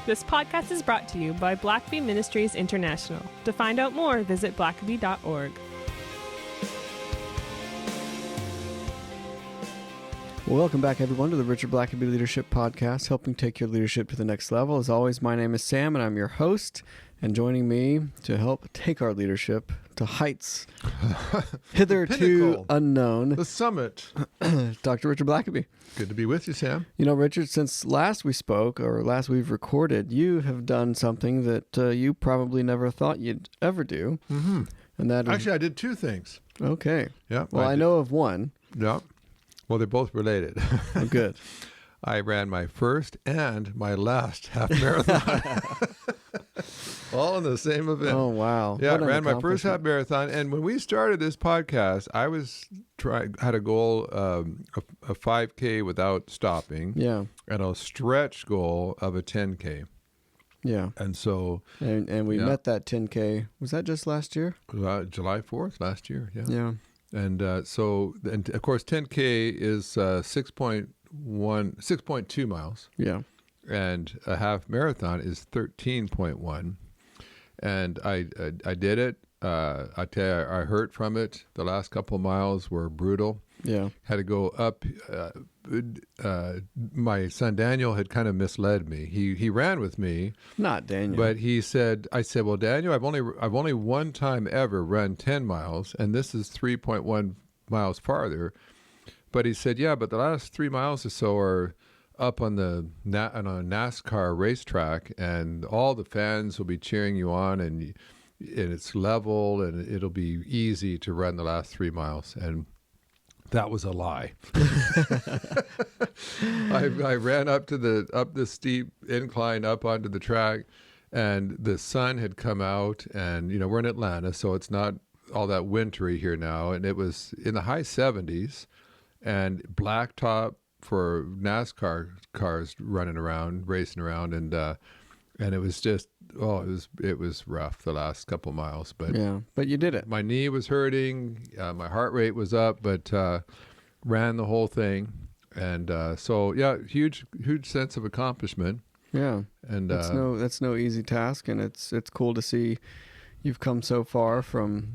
This podcast is brought to you by Blackaby Ministries International. To find out more, visit blackaby.org. Well, welcome back, everyone, to the Richard Blackaby Leadership Podcast, helping take your leadership to the next level. As always, my name is Sam, and I'm your host. And joining me to help take our leadership to heights hitherto unknown, the summit, Dr. Richard Blackaby. Good to be with you, Sam. You know, Richard, since last we spoke, or last we've recorded, you have done something that you probably never thought you'd ever do. Mm-hmm. And that is... Actually, I did two things. Okay. Yeah. Well, I know of one. Yeah. Well, they're both related. Oh, good. I ran my first and my last half marathon. All in the same event. Oh, wow. Yeah, I ran my first half marathon. And when we started this podcast, I had a goal of a 5K without stopping. Yeah. And a stretch goal of a 10K. Yeah. And so... And we met that 10K. Was that just last year? July 4th, last year. Yeah. Yeah. And and of course, 10K is 6.2 miles. Yeah. And a half marathon is 13.1. And I did it. I tell you, I hurt from it. The last couple of miles were brutal. Yeah. Had to go up. My son Daniel had kind of misled me. He ran with me. Not Daniel. But I said, well, Daniel, I've only one time ever run 10 miles, and this is 3.1 miles farther. But he said, yeah, but the last 3 miles or so are up on a NASCAR racetrack, and all the fans will be cheering you on, and it's level, and it'll be easy to run the last 3 miles. And that was a lie. I ran up the steep incline up onto the track, and the sun had come out, and we're in Atlanta, so it's not all that wintry here now, and it was in the high 70s, and blacktop for NASCAR cars racing around, and it was just it was rough the last couple miles, but you did it. My knee was hurting, my heart rate was up, but ran the whole thing, and so huge sense of accomplishment. Yeah, and that's no easy task, and it's cool to see you've come so far from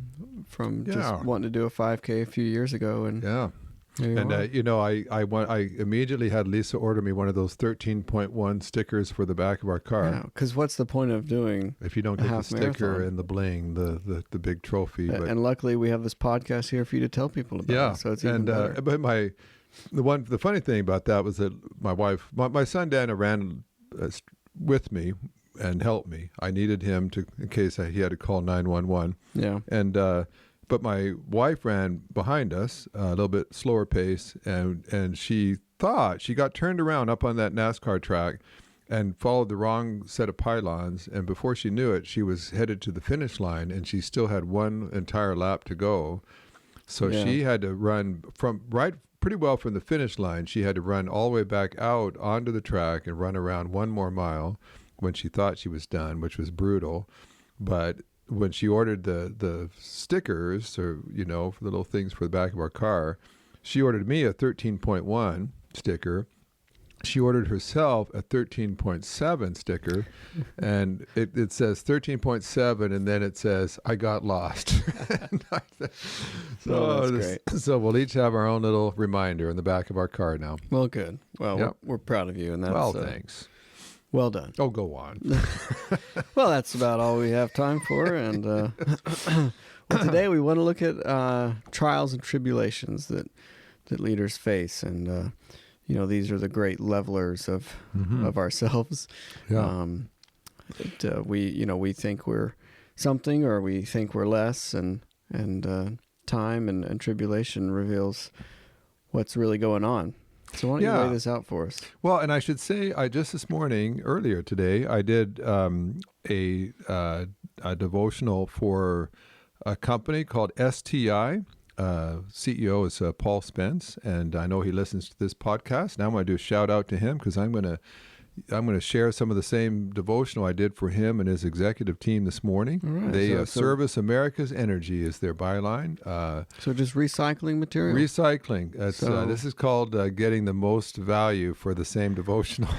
just wanting to do a 5K a few years ago, and I immediately had Lisa order me one of those 13.1 stickers for the back of our car. Yeah, because what's the point of doing if you don't get the sticker marathon and the bling, the big trophy? And luckily, we have this podcast here for you to tell people about. It, so it's even better. But the funny thing about that was that my son Dana ran with me and helped me. I needed him in case he had to call 911. Yeah, and. But my wife ran behind us a little bit slower pace, and she thought she got turned around up on that NASCAR track and followed the wrong set of pylons. And before she knew it, she was headed to the finish line, and she still had one entire lap to go. So she had to run pretty well from the finish line. She had to run all the way back out onto the track and run around one more mile when she thought she was done, which was brutal. But when she ordered the stickers, or for the little things for the back of our car, she ordered me a 13.1 sticker. She ordered herself a 13.7 sticker, and it says 13.7, and then it says, I got lost. That's great. So we'll each have our own little reminder in the back of our car now. Well, good. Well, we're proud of you, and that's thanks. Well done. Oh, go on. Well, that's about all we have time for. And today we want to look at trials and tribulations that leaders face. And, these are the great levelers of ourselves. Yeah. We think we're something, or we think we're less. And time and tribulation reveals what's really going on. So why don't you lay this out for us? Well, and I should say, just this morning, earlier today, I did a devotional for a company called STI. CEO is Paul Spence, and I know he listens to this podcast. Now I'm going to do a shout out to him, because I'm going to I'm going to share some of the same devotional I did for him and his executive team this morning. All right, They so- Service America's Energy is their byline. So just recycling material. Recycling. This is called getting the most value for the same devotional.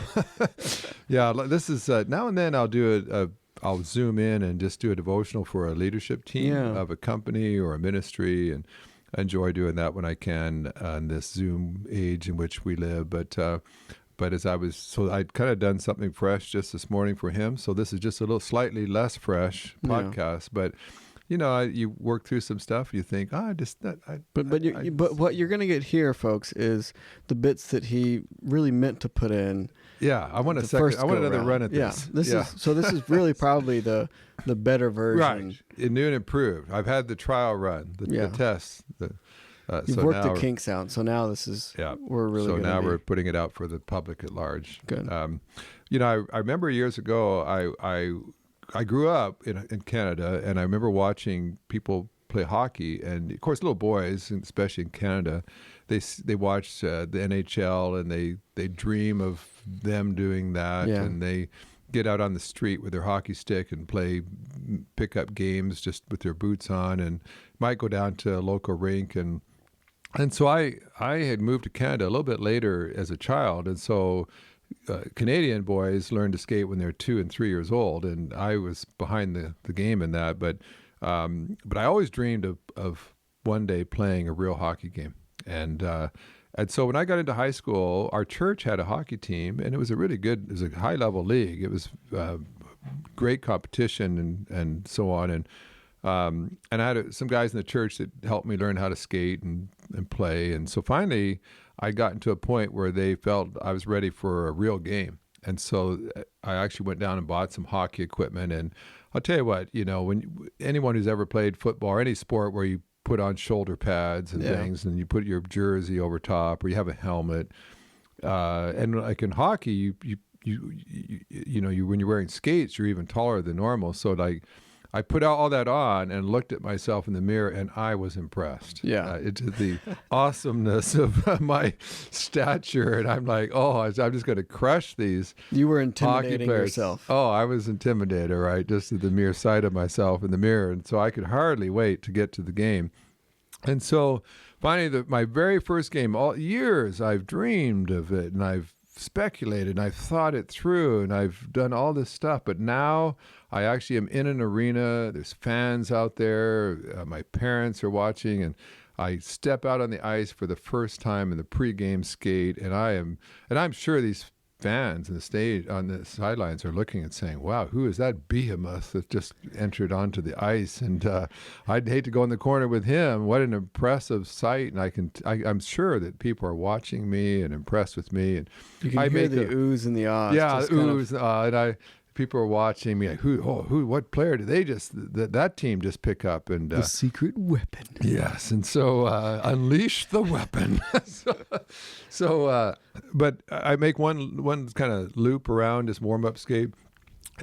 Yeah, this is now and then I'll zoom in and just do a devotional for a leadership team Yeah. of a company or a ministry, and I enjoy doing that when I can on this Zoom age in which we live. But I'd kind of done something fresh just this morning for him. So this is just a little slightly less fresh podcast, but. You work through some stuff. You think, But what you're going to get here, folks, is the bits that he really meant to put in. Yeah, I want another run at this. Yeah, this is really probably the better version. Right, new and improved. I've had the trial run, the tests. You've worked the kinks out, so now this is we're really. So now we're putting it out for the public at large. Good. I remember years ago, I grew up in Canada, and I remember watching people play hockey, and of course, little boys, especially in Canada, they watch the NHL, and they dream of them doing that, and they get out on the street with their hockey stick and play pickup games just with their boots on, and might go down to a local rink, and so I had moved to Canada a little bit later as a child, and so. Canadian boys learn to skate when they're 2 and 3 years old, and I was behind the game in that. But I always dreamed of one day playing a real hockey game. And so when I got into high school, our church had a hockey team, and it was it was a high level league. It was great competition and so on. And I had some guys in the church that helped me learn how to skate and play. And so finally, I got into a point where they felt I was ready for a real game. And so I actually went down and bought some hockey equipment. And I'll tell you what, when anyone who's ever played football or any sport where you put on shoulder pads and things, and you put your jersey over top, or you have a helmet, and like in hockey, you when you're wearing skates, you're even taller than normal. So like, I put all that on and looked at myself in the mirror, and I was impressed. Yeah. It's the awesomeness of my stature, and I'm like, I'm just going to crush these. You were hockey intimidating players. yourself. Oh, I was intimidated, right? Just at the mere sight of myself in the mirror, and so I could hardly wait to get to the game. And so finally, my very first game, all years I've dreamed of it, and I've speculated, and I've thought it through, and I've done all this stuff, but now I actually am in an arena. There's fans out there. My parents are watching, and I step out on the ice for the first time in the pregame skate, and I'm sure these fans on the stage, on the sidelines, are looking and saying, "Wow, who is that behemoth that just entered onto the ice?" And I'd hate to go in the corner with him. What an impressive sight! And I'm sure that people are watching me and impressed with me. And you can hear the oohs and the ahs. Yeah, oohs, and people are watching me. Like, what player did they that team just pick up? And the secret weapon. Yes, and so unleash the weapon. But I make one kind of loop around this warm-up skate,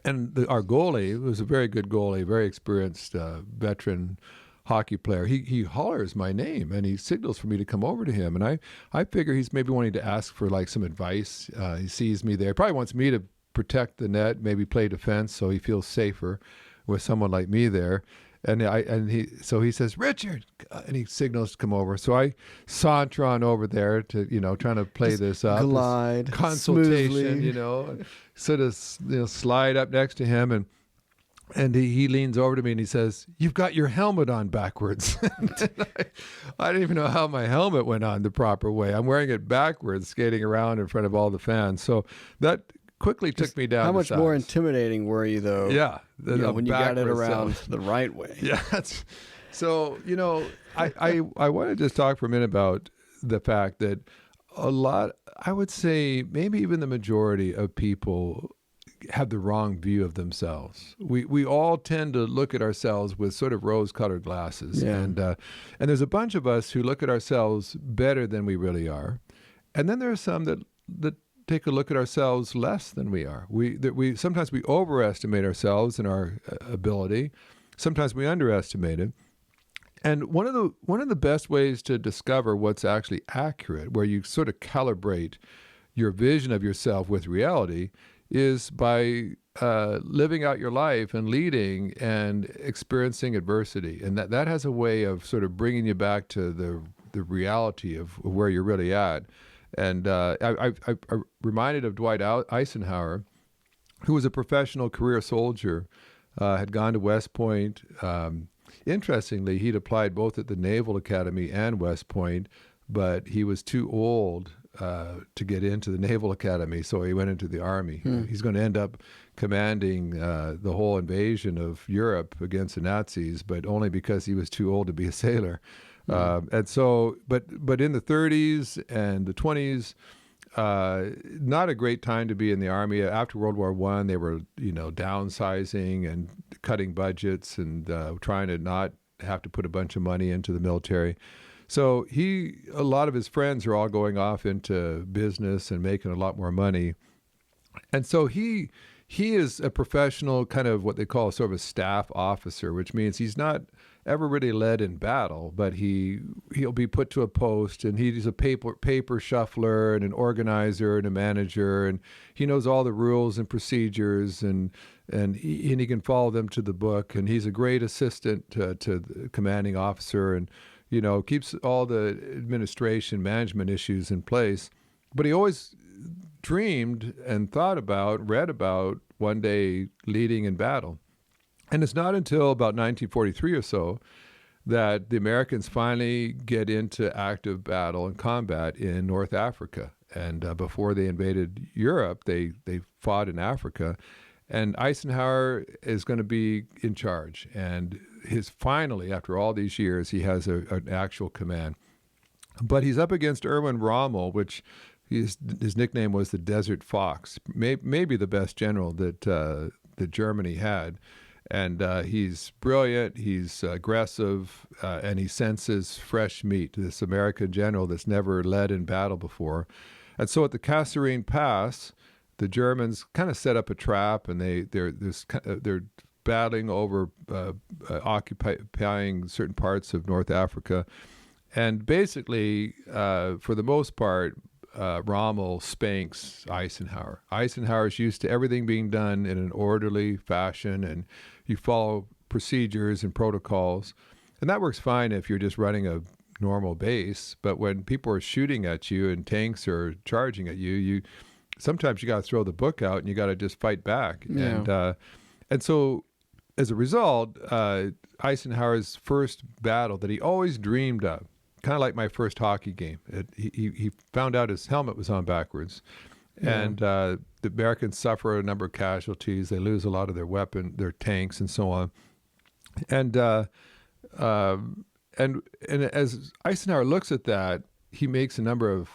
and our goalie was a very good goalie, very experienced veteran hockey player. He hollers my name, and he signals for me to come over to him, and I figure he's maybe wanting to ask for like some advice. He sees me there, probably wants me to protect the net, maybe play defense, so he feels safer with someone like me there. And he says, "Richard," and he signals to come over. So I saunter on over there to, trying to play this up, glide this consultation, smoothly. sort of, slide up next to him, and he leans over to me and he says, "You've got your helmet on backwards." I didn't even know how my helmet went on the proper way. I'm wearing it backwards, skating around in front of all the fans. So that quickly took me down. How much size. more intimidating were you, though? Yeah, when you got it around the right way. Yeah. So I want to just talk for a minute about the fact that I would say maybe even the majority of people have the wrong view of themselves. We all tend to look at ourselves with sort of rose-colored glasses, and there's a bunch of us who look at ourselves better than we really are, and then there are some that take a look at ourselves less than we are. Sometimes we overestimate ourselves and our ability. Sometimes we underestimate it. And one of the best ways to discover what's actually accurate, where you sort of calibrate your vision of yourself with reality is by living out your life and leading and experiencing adversity. And that has a way of sort of bringing you back to the reality of where you're really at. And I'm reminded of Dwight Eisenhower, who was a professional career soldier, had gone to West Point. Interestingly, he'd applied both at the Naval Academy and West Point, but he was too old to get into the Naval Academy, so he went into the Army. He's going to end up commanding the whole invasion of Europe against the Nazis, but only because he was too old to be a sailor. And so, but in the 30s and the 20s, not a great time to be in the Army. After World War I, they were, downsizing and cutting budgets and trying to not have to put a bunch of money into the military. So a lot of his friends are all going off into business and making a lot more money. And so he is a professional, kind of what they call sort of a staff officer, which means he's not ever really led in battle, but he'll be put to a post, and he's a paper shuffler and an organizer and a manager, and he knows all the rules and procedures, and he can follow them to the book, and he's a great assistant to the commanding officer, and keeps all the administration management issues in place. But he always dreamed and read about one day leading in battle. And it's not until about 1943 or so that the Americans finally get into active battle and combat in North Africa. And before they invaded Europe, they fought in Africa. And Eisenhower is going to be in charge. And finally, after all these years, he has an actual command. But he's up against Erwin Rommel, which his nickname was the Desert Fox, maybe the best general that Germany had. And he's brilliant, he's aggressive, and he senses fresh meat, this American general that's never led in battle before. And so at the Kasserine Pass, the Germans kind of set up a trap, and they're battling over occupying certain parts of North Africa. And basically, for the most part, Rommel spanks Eisenhower. Eisenhower's used to everything being done in an orderly fashion, and you follow procedures and protocols. And that works fine if you're just running a normal base. But when people are shooting at you and tanks are charging at you, sometimes you got to throw the book out and you got to just fight back. Yeah. And so as a result, Eisenhower's first battle that he always dreamed of, kind of like my first hockey game. He found out his helmet was on backwards. Yeah. And the Americans suffer a number of casualties. They lose a lot of their tanks and so on. And as Eisenhower looks at that, he makes a number of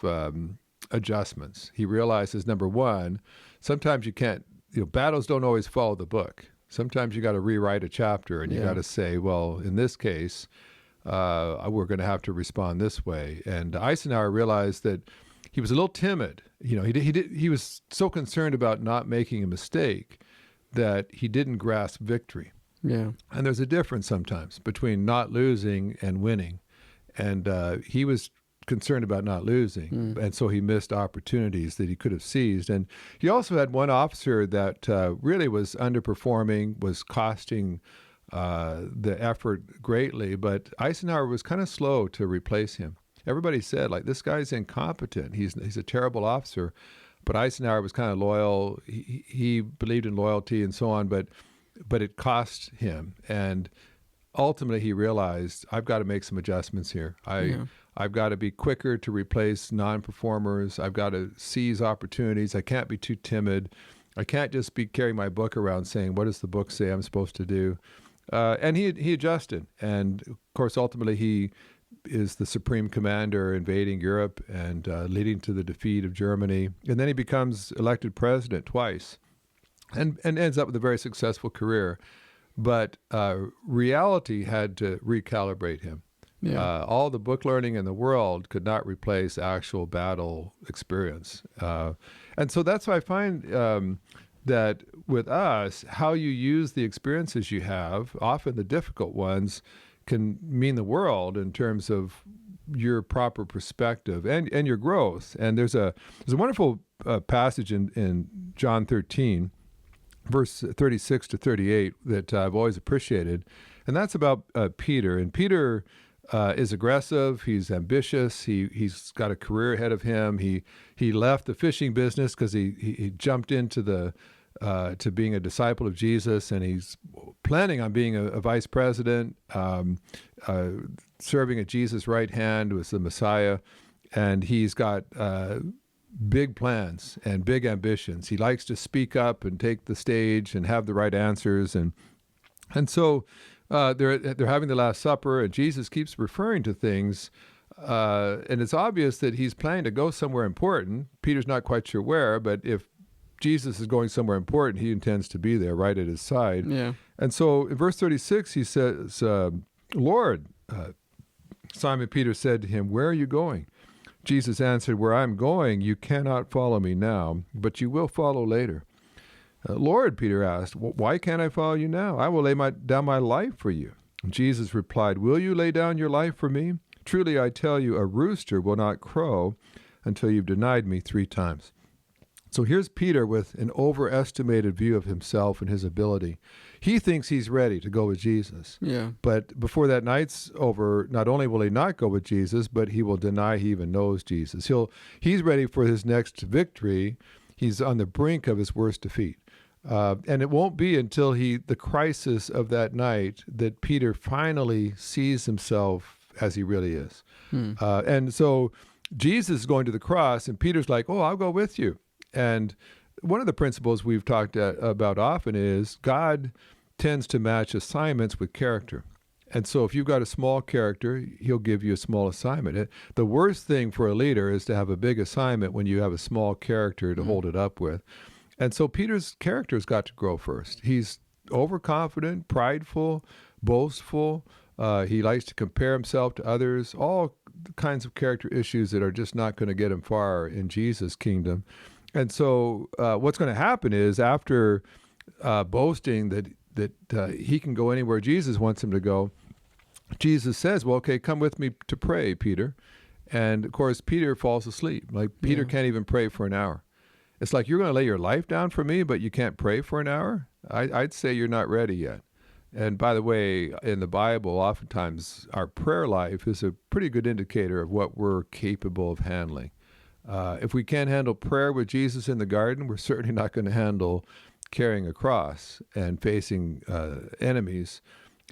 adjustments. He realizes, number one, sometimes you can't, battles don't always follow the book. Sometimes you got to rewrite a chapter, and you got to say, well, in this case, we're going to have to respond this way. And Eisenhower realized that he was a little timid. He was so concerned about not making a mistake that he didn't grasp victory. Yeah. And there's a difference sometimes between not losing and winning. And he was concerned about not losing, and so he missed opportunities that he could have seized. And he also had one officer that really was underperforming, was costing the effort greatly, but Eisenhower was kind of slow to replace him. Everybody said, this guy's incompetent. He's a terrible officer. But Eisenhower was kind of loyal. He believed in loyalty and so on, but it cost him. And ultimately he realized, I've got to make some adjustments here. I've got to be quicker to replace non-performers. I've got to seize opportunities. I can't be too timid. I can't just be carrying my book around saying, what does the book say I'm supposed to do? And he adjusted. And of course, ultimately he is the supreme commander invading Europe and leading to the defeat of Germany. And then he becomes elected president twice and ends up with a very successful career. But reality had to recalibrate him. Yeah. All the book learning in the world could not replace actual battle experience. And so that's why I find that with us, how you use the experiences you have, often the difficult ones, can mean the world in terms of your proper perspective and your growth. And there's a wonderful passage in John 13, verse 36 to 38 that I've always appreciated, and that's about Peter. And Peter is aggressive. He's ambitious. He's got a career ahead of him. He left the fishing business because he jumped into to being a disciple of Jesus, and he's planning on being a vice president, serving at Jesus' right hand was the Messiah, and he's got big plans and big ambitions. He likes to speak up and take the stage and have the right answers, and so they're having the Last Supper, and Jesus keeps referring to things, and it's obvious that he's planning to go somewhere important. Peter's not quite sure where, but if Jesus is going somewhere important, he intends to be there right at his side. Yeah. And so in verse 36, he says, Lord, Simon Peter said to him, where are you going? Jesus answered, where I'm going, you cannot follow me now, but you will follow later. Lord, Peter asked, why can't I follow you now? I will lay down my life for you. And Jesus replied, will you lay down your life for me? Truly, I tell you, a rooster will not crow until you've denied me 3 times. So here's Peter with an overestimated view of himself and his ability. He thinks he's ready to go with Jesus. Yeah. But before that night's over, not only will he not go with Jesus, but he will deny he even knows Jesus. He's ready for his next victory. He's on the brink of his worst defeat. And it won't be until the crisis of that night that Peter finally sees himself as he really is. And so Jesus is going to the cross, and Peter's like, oh, I'll go with you. And one of the principles we've talked about often is God tends to match assignments with character. And so if you've got a small character, he'll give you a small assignment. The worst thing for a leader is to have a big assignment when you have a small character to hold it up with. And so Peter's character's got to grow first. He's overconfident, prideful, boastful. He likes to compare himself to others, all kinds of character issues that are just not going to get him far in Jesus' kingdom. And so what's going to happen is after boasting that he can go anywhere Jesus wants him to go, Jesus says, well, okay, come with me to pray, Peter. And, of course, Peter falls asleep. Like, Peter can't even pray for an hour. It's like, you're going to lay your life down for me, but you can't pray for an hour? I'd say you're not ready yet. And by the way, in the Bible, oftentimes our prayer life is a pretty good indicator of what we're capable of handling. If we can't handle prayer with Jesus in the garden, we're certainly not going to handle carrying a cross and facing enemies.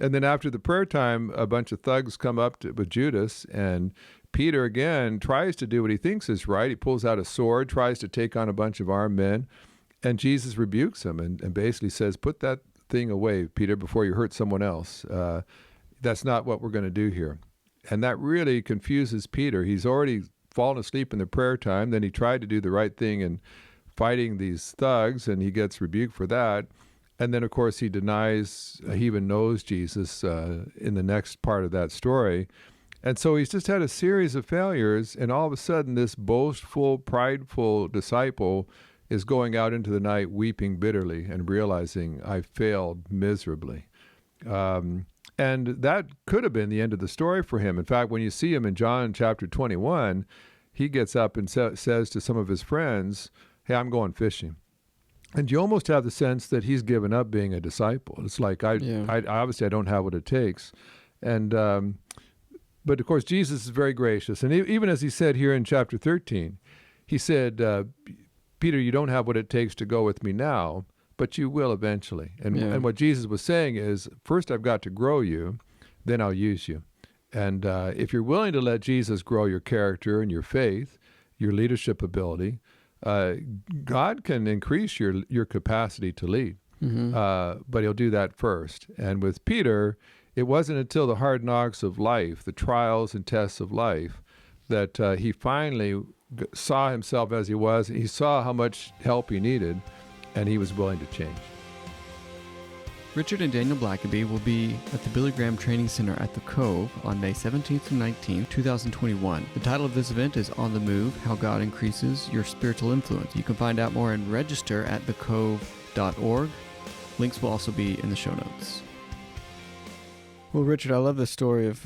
And then after the prayer time, a bunch of thugs come up with Judas, and Peter again tries to do what he thinks is right. He pulls out a sword, tries to take on a bunch of armed men, and Jesus rebukes him and basically says, put that thing away, Peter, before you hurt someone else. That's not what we're going to do here. And that really confuses Peter. He's already fallen asleep in the prayer time. Then he tried to do the right thing in fighting these thugs, and he gets rebuked for that. And then, of course, he denies he even knows Jesus in the next part of that story. And so he's just had a series of failures, and all of a sudden this boastful, prideful disciple is going out into the night weeping bitterly and realizing, I failed miserably. And that could have been the end of the story for him. In fact, when you see him in John chapter 21, he gets up and says to some of his friends, hey, I'm going fishing. And you almost have the sense that he's given up being a disciple. It's like, I obviously I don't have what it takes. And but of course, Jesus is very gracious. And even as he said here in chapter 13, he said, Peter, you don't have what it takes to go with me now, but you will eventually. And what Jesus was saying is, first I've got to grow you, then I'll use you. And if you're willing to let Jesus grow your character and your faith, your leadership ability, God can increase your capacity to lead. But he'll do that first. And with Peter, it wasn't until the hard knocks of life, the trials and tests of life, that he finally saw himself as he was. He saw how much help he needed, and he was willing to change. Richard and Daniel Blackaby will be at the Billy Graham Training Center at the Cove on May 17th and 19th, 2021. The title of this event is On the Move, How God Increases Your Spiritual Influence. You can find out more and register at thecove.org. Links will also be in the show notes. Well, Richard, I love the story of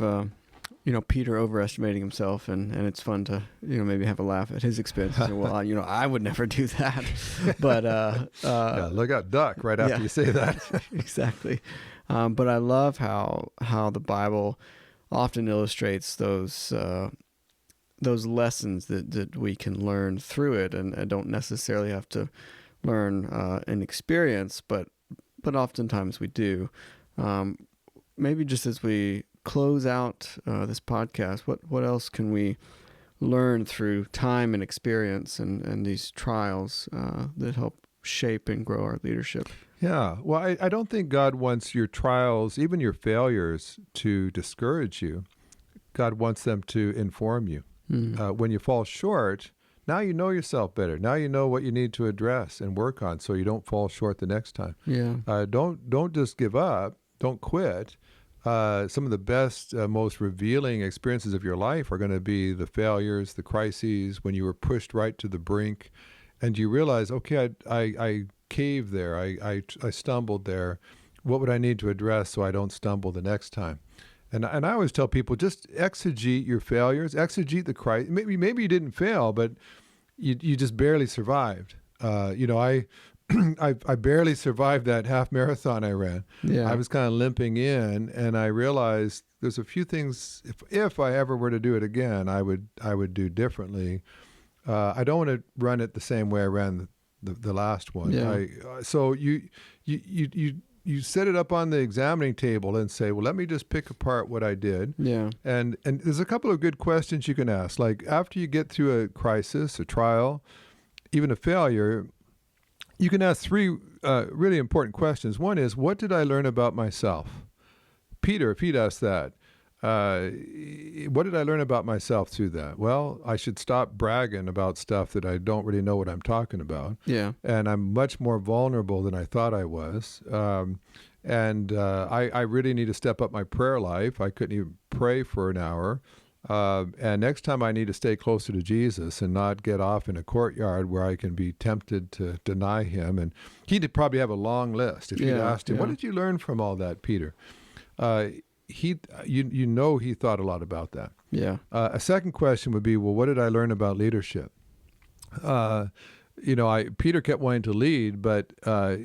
Peter overestimating himself, and it's fun to, maybe have a laugh at his expense. Well, I would never do that. But yeah, look out, duck, right after you say that. Exactly. But I love how the Bible often illustrates those lessons that we can learn through it, and don't necessarily have to learn an experience, but oftentimes we do. Maybe just as we close out this podcast, what else can we learn through time and experience and these trials that help shape and grow our leadership? Yeah. Well, I don't think God wants your trials, even your failures, to discourage you. God wants them to inform you. When you fall short, now you know yourself better. Now you know what you need to address and work on so you don't fall short the next time. Yeah. Don't just give up. Don't quit. Some of the best, most revealing experiences of your life are going to be the failures, the crises, when you were pushed right to the brink and you realize, okay, I caved there. I stumbled there. What would I need to address so I don't stumble the next time? And I always tell people, just exegete your failures, exegete the crisis. Maybe you didn't fail, but you just barely survived. I barely survived that half marathon I ran. Yeah. I was kind of limping in, and I realized there's a few things. If I ever were to do it again, I would do differently. I don't want to run it the same way I ran the last one. Yeah. So you set it up on the examining table and say, well, let me just pick apart what I did. Yeah. And there's a couple of good questions you can ask. Like after you get through a crisis, a trial, even a failure, you can ask three really important questions. One is, what did I learn about myself? Peter, if he'd asked that, what did I learn about myself through that? Well, I should stop bragging about stuff that I don't really know what I'm talking about. Yeah. And I'm much more vulnerable than I thought I was. I really need to step up my prayer life. I couldn't even pray for an hour. And next time I need to stay closer to Jesus and not get off in a courtyard where I can be tempted to deny him. And he'd probably have a long list. If you'd asked him, what did you learn from all that, Peter? He thought a lot about that. Yeah. A second question would be, well, what did I learn about leadership? Peter kept wanting to lead, but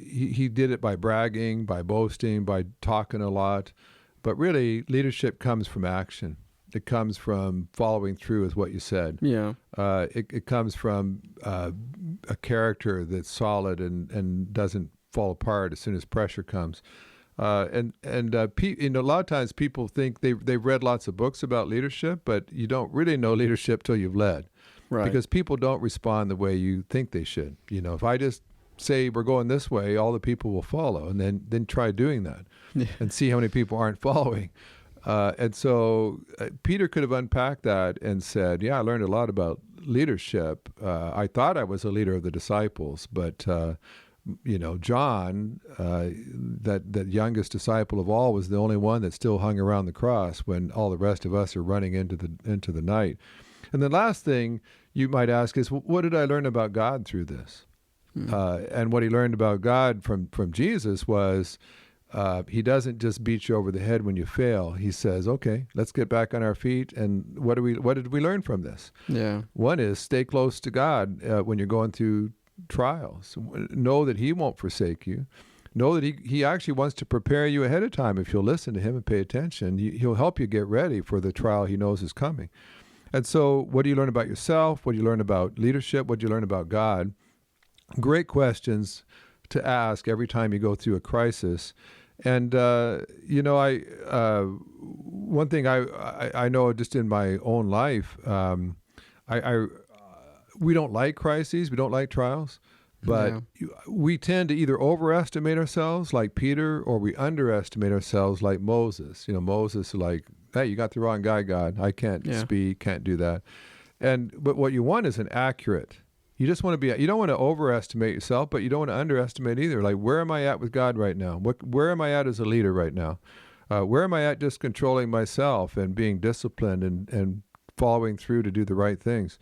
he did it by bragging, by boasting, by talking a lot. But really, leadership comes from action. It comes from following through with what you said. Yeah. It comes from a character that's solid and doesn't fall apart as soon as pressure comes. A lot of times people think they've read lots of books about leadership, but you don't really know leadership till you've led. Right. Because people don't respond the way you think they should. If I just say we're going this way, all the people will follow, and then try doing that and see how many people aren't following. So Peter could have unpacked that and said, yeah, I learned a lot about leadership. I thought I was a leader of the disciples, but John, that youngest disciple of all, was the only one that still hung around the cross when all the rest of us are running into the night. And the last thing you might ask is, what did I learn about God through this? And what he learned about God from Jesus was, he doesn't just beat you over the head when you fail. He says, okay, let's get back on our feet. And what did we learn from this? Yeah. One is stay close to God when you're going through trials. Know that he won't forsake you. Know that he actually wants to prepare you ahead of time. If you'll listen to him and pay attention, he'll help you get ready for the trial he knows is coming. And so what do you learn about yourself? What do you learn about leadership? What do you learn about God? Great questions to ask every time you go through a crisis. And, one thing I know just in my own life, we don't like crises. We don't like trials. But we tend to either overestimate ourselves like Peter, or we underestimate ourselves like Moses. Moses like, hey, you got the wrong guy, God. I can't speak, can't do that. But what you want is an accurate. You just want to you don't want to overestimate yourself, but you don't want to underestimate either. Like, where am I at with God right now? Where am I at as a leader right now? Where am I at just controlling myself and being disciplined and following through to do the right things?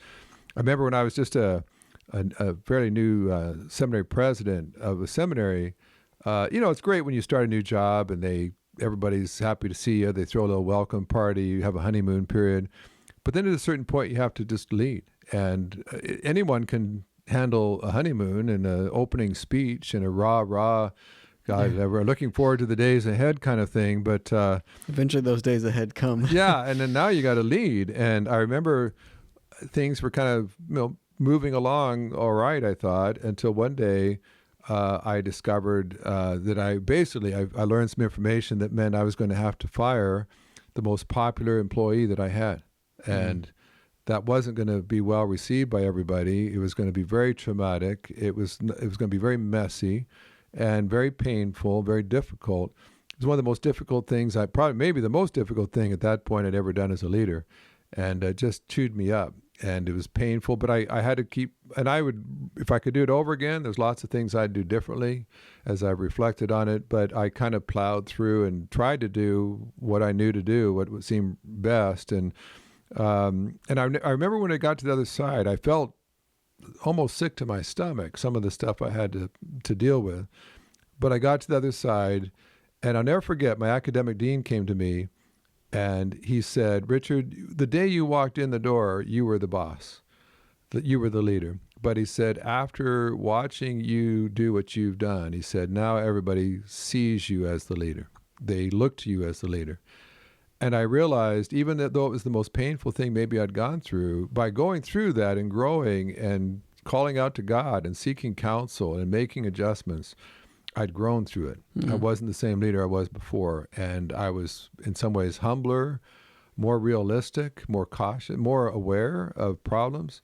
I remember when I was just a fairly new seminary president of a seminary. It's great when you start a new job and they everybody's happy to see you. They throw a little welcome party. You have a honeymoon period. But then at a certain point, you have to just lead. And anyone can handle a honeymoon and an opening speech and a rah, God, we're looking forward to the days ahead kind of thing. But eventually those days ahead come. yeah, and then now you got to lead. And I remember things were kind of moving along all right, I thought, until one day I discovered that I learned some information that meant I was going to have to fire the most popular employee that I had. And that wasn't going to be well received by everybody. It was going to be very traumatic. It was going to be very messy and very painful, very difficult. It was one of the most difficult things, maybe the most difficult thing at that point I'd ever done as a leader. And it just chewed me up. And it was painful, but I had to keep, and I would, if I could do it over again, there's lots of things I'd do differently as I reflected on it, but I kind of plowed through and tried to do what I knew to do, what would seem best. And I remember when I got to the other side, I felt almost sick to my stomach, some of the stuff I had to deal with. But I got to the other side, and I'll never forget, my academic dean came to me, and he said, Richard, the day you walked in the door, you were the boss, that you were the leader. But he said, after watching you do what you've done, he said, now everybody sees you as the leader. They look to you as the leader. And I realized, even though it was the most painful thing maybe I'd gone through, by going through that and growing and calling out to God and seeking counsel and making adjustments, I'd grown through it. I wasn't the same leader I was before. And I was in some ways humbler, more realistic, more cautious, more aware of problems,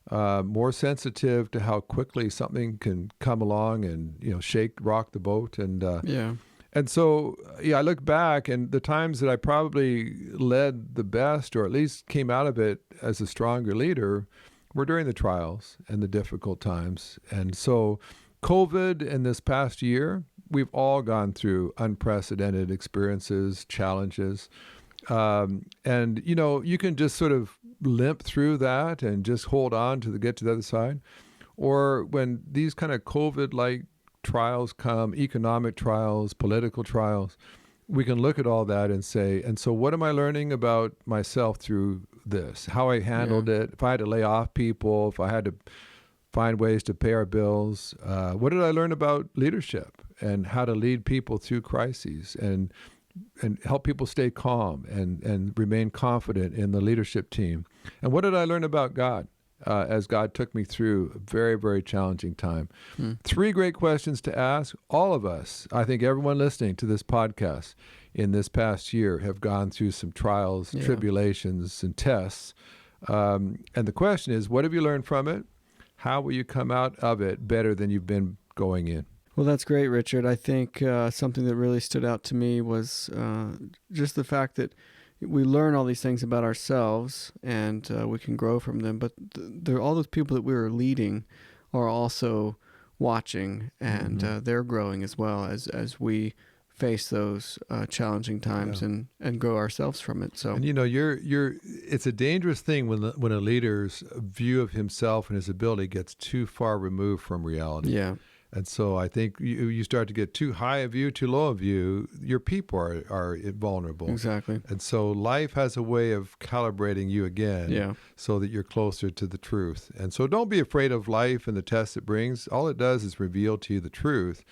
more sensitive to how quickly something can come along and, rock the boat. And And so, I look back, and the times that I probably led the best, or at least came out of it as a stronger leader, were during the trials and the difficult times. And so COVID and this past year, we've all gone through unprecedented experiences, challenges. And, you can just sort of limp through that and just hold on to get to the other side. Or when these kind of COVID-like trials come, economic trials, political trials, we can look at all that and say, and so what am I learning about myself through this? How I handled it, if I had to lay off people, if I had to find ways to pay our bills. What did I learn about leadership and how to lead people through crises and help people stay calm and remain confident in the leadership team? And what did I learn about God as God took me through a very, very challenging time? 3 great questions to ask. All of us, I think everyone listening to this podcast in this past year have gone through some trials, tribulations, and tests. And the question is, what have you learned from it? How will you come out of it better than you've been going in? Well, that's great, Richard. I think something that really stood out to me was just the fact that we learn all these things about ourselves and we can grow from them. But all those people that we were leading are also watching, and they're growing as well as we face those challenging times and grow ourselves from it. So, and it's a dangerous thing when a leader's view of himself and his ability gets too far removed from reality. Yeah. And so I think you start to get too high a view, too low a view, your people are vulnerable. Exactly. And so life has a way of calibrating you again so that you're closer to the truth. And so don't be afraid of life and the tests it brings. All it does is reveal to you the truth.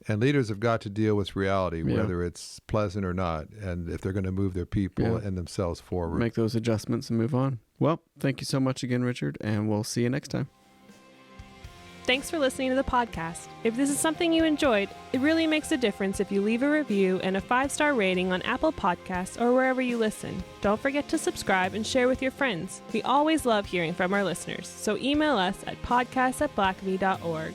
And leaders have got to deal with reality, whether it's pleasant or not, and if they're going to move their people and themselves forward. Make those adjustments and move on. Well, thank you so much again, Richard, and we'll see you next time. Thanks for listening to the podcast. If this is something you enjoyed, it really makes a difference if you leave a review and a 5-star rating on Apple Podcasts or wherever you listen. Don't forget to subscribe and share with your friends. We always love hearing from our listeners, so email us at podcast@blackaby.org.